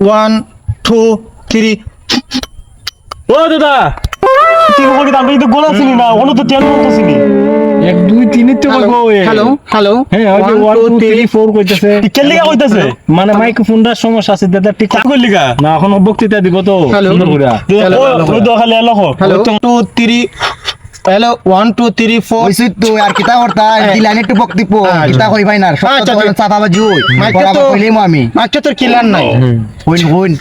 1 2 3 ও দাদা কি করি আমি তো গোলা চিনি না ওনো তো তেল মতো চিনি 1 2 3 তো বলবো হ্যালো হ্যালো হ্যাঁ ওই যে 1 2 3 4 কইতাছে কি লিগা কইতাছে মানে মাইক্রোফোনটার সমস্যা আছে দাদা ঠিক কই লিগা না এখন বক্তৃতা দিব তো সুন্দর করে ওই তো খালি এলো হ্যালো 2 3 হ্যালো 1 2 3 4 ওইসই তো আর কিতা করতা দিলানি একটু বক্তিপ কিতা কই ভাই না সত্য তো চাপা বাজু মাইকটা তো কইলেম আমি মাইকটা তোর ক্লিয়ার নাই হইন হইন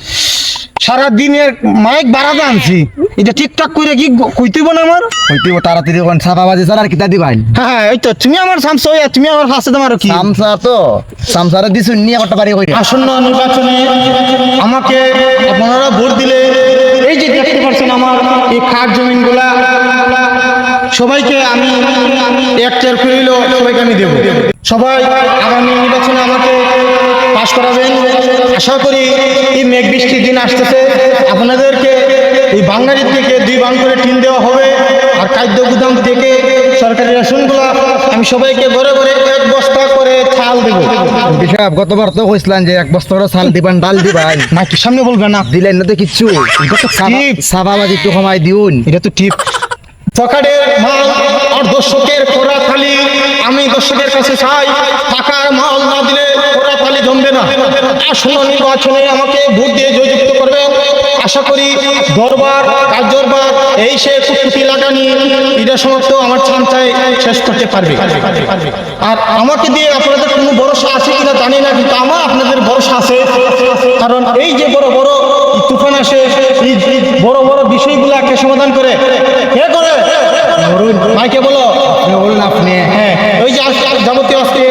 সারা দিনের মাইক বাড়াতে আনছি এটা ঠিকঠাক করে কি কইতেইব না আমার হইতিব তাড়াতাড়ি কোন চাপা বাজে স্যার আর কিতা দিবাই হ্যাঁ এই তো তুমি আমার সামসা তুমি আমার ফাঁসে তোমার কি সামসা তো সামসারে দিছুন নিয়ে করতে পারি কই আসন্ন নির্বাচনে আমাকে আপনারা ভোট দিলে এই যে দেখতে পাচ্ছেন আমার এই খাট জমিনগুলা সবাইকে আমি একটার করিল সবাইকে আমি দেব সবাই আগামী নির্বাচনে আমাকে পাশ করাবেন আশা করি এই মেঘ বৃষ্টির দিন আসতেছে আপনাদেরকে এই বাঙালির থেকে 2 বাং করে টিন দেওয়া হবে আর খাদ্য গুদাম থেকে সরকারি রেশনগুলো আমি সবাইকে ঘরে ঘরে 1 বস্তা করে চাল দেবো বিশাব গতবার তো কইছিলেন যে এক বস্তা করে চাল দিবেন ডাল দিবেন না কি সামনে বলবে না দিলেন না তো কিচ্ছু চাপা বাজি একটু কমাই দিউন এটা তো টিপ পকেটের মাল আর দর্শকের কোরা থালি আমি দর্শকের কাছে চাই টাকার মাল না দিলে কোরা থালি জমবে না আসন্ন নির্বাচনে আমাকে ভোট দিয়ে জয়যুক্ত করবে আশা করি দরবার কার্যরবার এই সে কুটকুটি লাগানি এটা সমস্ত আমার চামচায় শেষ করতে পারবে আর আমাকে দিয়ে আপনাদের কোনো ভরসা আছে কিনা জানি না কিন্তু আমার আপনাদের ভরসা আছে কারণ এই যে বড় বড় তুফান আসে এই বড় বড় বিষয়গুলোকে সমাধান করে কে করে মাইকে বলো বলুন আপনি হ্যাঁ ওই যে যাবতীয় আজকে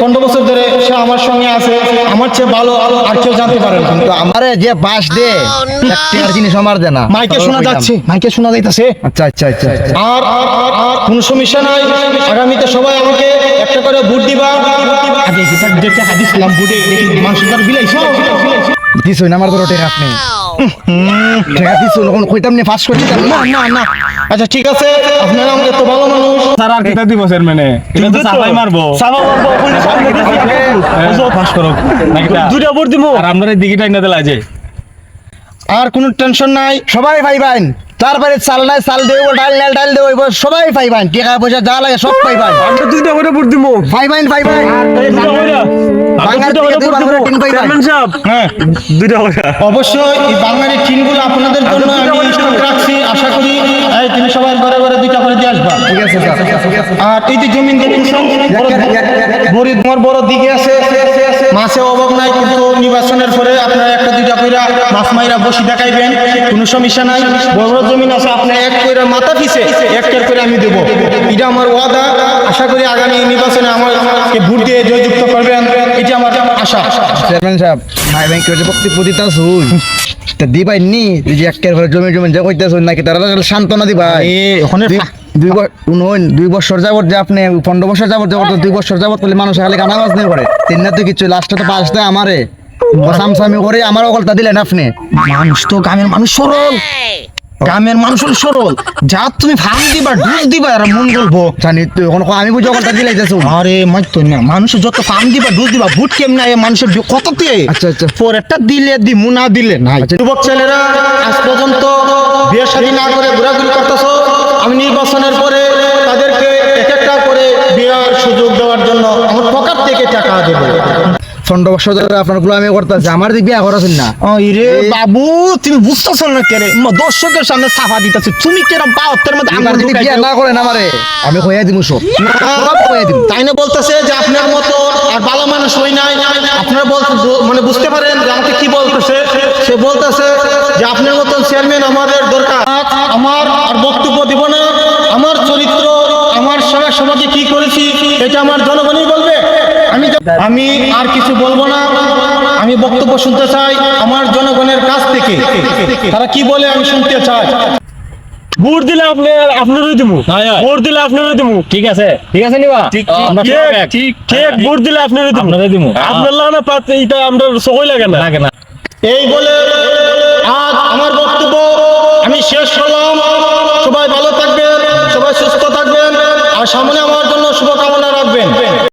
15 বছর ধরে সে আমার সঙ্গে আছে আমার চেয়ে ভালো আর কেউ জানতে পারে না কিন্তু আমারে যে বাস দে একটা জিনিস আমার দে না মাইকে শোনা যাচ্ছে মাইকে শোনা যাইতাছে আচ্ছা আচ্ছা আচ্ছা আর কোনো সমস্যা নাই আগামীতে সবাই আমাকে একটা করে ভোট দিবা আগে যেটা হাদিছিলাম ভোটে মানুষের বিলাইছো দিছুন আমার ধরো টেকা আপনি টেকা দিছুন কোন কইতাম নি ফাঁস করতে না না না আচ্ছা ঠিক আছে আপনারা আমাকে তো ভালো মানুষ স্যার আর কিতা দিব স্যার মানে এটা তো সাবাই মারবো ফাঁস করো নাকিটা দুইটা ভোট দিমু আর আপনারা দিকিটা না দেলা যে আর কোনো টেনশন নাই সবাই পাইবেন তারপরে চাল নাই চাল দেব ডাল দেব সবাই পাইবেন টাকা পয়সা যা লাগে সব পাইবেন আমরা দুইটা করে ভোট দিমু পাইবেন দুইটা করে বাঙালি টিন পাইবেন চেয়ারম্যান সাহেব হ্যাঁ দুইটা করে অবশ্যই এই বাঙালি টিনগুলো আপনাদের জন্য আমি স্টক রাখছি আশা করি এই তুমি সবাই ঘরে ঘরে 2টা করে দিয়ে আসবা ঠিক আছে স্যার আর এই যে জমিন দেখতেছেন বড় তোমার বড় দিকে আছে মাছে অভাব নাই কিন্তু নির্বাচনের পরে আপনারা 1-2টা কইরা মাছ মাইরা বসি দেখাইবেন কোনো সমস্যা নাই বড় বড় জমিন আছে আপনি এক কইরা মাথা পিছে একটার করে আমি দেব এটা আমার ওয়াদা আশা করি আগামী নির্বাচনে আমাকে ভোট দিয়ে জয়যুক্ত করবেন এটা আমার আশা চেয়ারম্যান সাহেব মাই ব্যাংক করে বক্তব্য দিতা শুন তা দিবাই নি যে একের ঘরে জমি যা কইতাছুন নাকি তারা সান্ত্বনা দিবাই ওখানে 2 বছর যাবত যে আপনি 15 বছর যাবত 2 বছর যাবত বলে মানুষ খালি গানাবাজ নেই করে তিন না তো কিছু লাস্টে তো পাঁচ দেয় আমারে সামসামি করে আমার অকলতা দিলেন আপনি মানুষ তো গ্রামের মানুষ সরল গ্রামের মানুষ হল সরল যা তুমি ফার্ম দিবা ডুজ দিবা আর মন বলবো জানি তো এখন আমি বুঝি অকলতা দিলাইতেছ আরে মাই তো না মানুষের যত ফার্ম দিবা ডুজ দিবা ভোট কেমনে মানুষের কততে আচ্ছা আচ্ছা পরেরটা দিলে দিমু না দিলে নাই যুবক ছেলেরা আজ পর্যন্ত বিয়ে শাদী না করে ঘোরাঘুরি করতেছো আমি নির্বাচনের পরে তাদেরকে একটা করে বিয়ের সুযোগ দেওয়ার জন্য আমার পকেট থেকে টাকা দেবো 15 বছর ধরে আপনার গুলো আমি করতেছি আমার দিক বিয়া করাছেন না রে বাবু তুমি বুঝতেছ না কেরে দর্শকের সামনে সাফা দিতেছে তুমি কেরম পাওয়ার মধ্যে আমার দিক বিয়া না করেন আমারে আমি কইয়া দিমু সব কইয়া দিমু তাই না বলতেছে যে আপনার মতো আর ভালো মানুষ হই নাই আপনারা বলতে মানে বুঝতে পারেন যে আমাকে কি বলতেছে সে বলতেছে যে আপনার মতো চেয়ারম্যান আমাদের দরকার আমার আর বক্তব্য দিব না আমার চরিত্র আমার সমাজে কি করেছি এটা আমার জনগণই বলবে আমি আর কিছু বলবো না আমি বক্তব্য শুনতে চাই আমার জনগণের কাছ থেকে তারা কি বলে আমি শুনতে চাই ভোট দিলে আপনারই দিমু ভোট দিলে আপনারই দিমু ঠিক আছে নিবা ঠিক ভোট দিলে আপনারই দিমু আপনার লাগা পাত এটা আমরা সকই লাগে না এই বলে আজ আমার বক্তব্য আমি শেষ করলাম সবাই ভালো থাকবেন সবাই সুস্থ থাকবেন আর সামনে আমার জন্য শুভকামনা রাখবেন